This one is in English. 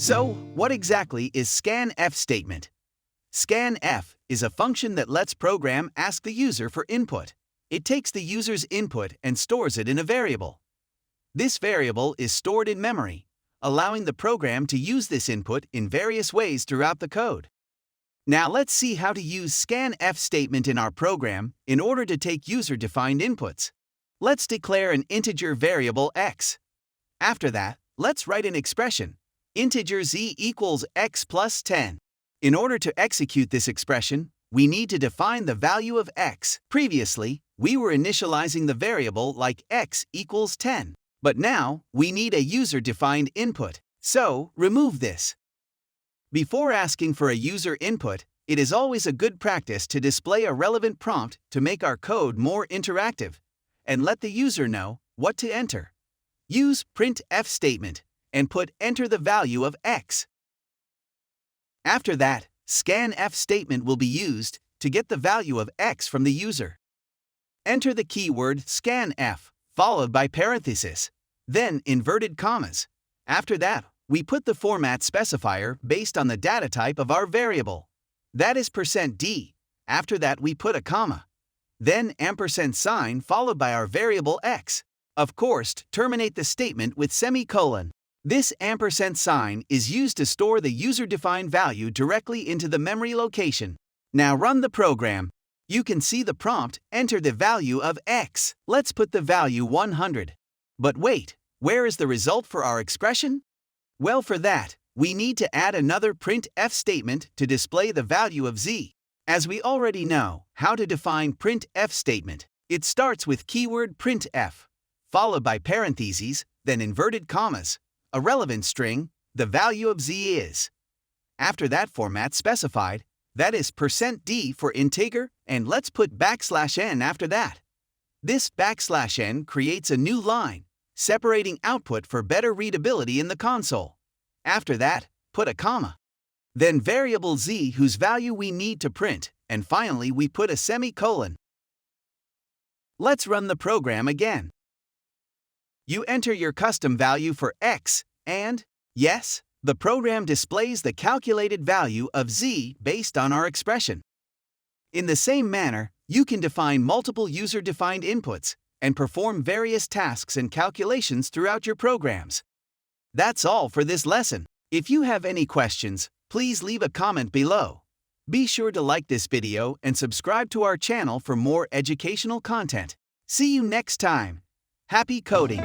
So, what exactly is Scanf statement? Scanf is a function that lets program ask the user for input. It takes the user's input and stores it in a variable. This variable is stored in memory, allowing the program to use this input in various ways throughout the code. Now let's see how to use Scanf statement in our program in order to take user-defined inputs. Let's declare an integer variable x. After that, let's write an expression, integer z equals x plus 10. In order to execute this expression, we need to define the value of x. Previously, we were initializing the variable like x equals 10. But now, we need a user-defined input. So, remove this. Before asking for a user input, it is always a good practice to display a relevant prompt to make our code more interactive and let the user know what to enter. Use Printf Statement and put enter the value of x. After that, Scanf statement will be used to get the value of x from the user. Enter the keyword scanf, followed by parentheses, then inverted commas. After that, we put the format specifier based on the data type of our variable. That is %d. After that, we put a comma. Then ampersand sign followed by our variable x. Of course, terminate the statement with semicolon. This ampersand sign is used to store the user-defined value directly into the memory location. Now run the program. You can see the prompt, enter the value of x. Let's put the value 100. But wait, where is the result for our expression? Well, for that, we need to add another printf statement to display the value of z. As we already know how to define printf statement, it starts with keyword printf, followed by parentheses, then inverted commas, a relevant string, the value of z is. After that format specified, that is %d for integer, and let's put \n after that. This \n creates a new line, separating output for better readability in the console. After that, put a comma. Then variable z whose value we need to print, and finally we put a semicolon. Let's run the program again. You enter your custom value for x, and, yes, the program displays the calculated value of z based on our expression. In the same manner, you can define multiple user-defined inputs and perform various tasks and calculations throughout your programs. That's all for this lesson. If you have any questions, please leave a comment below. Be sure to like this video and subscribe to our channel for more educational content. See you next time. Happy coding!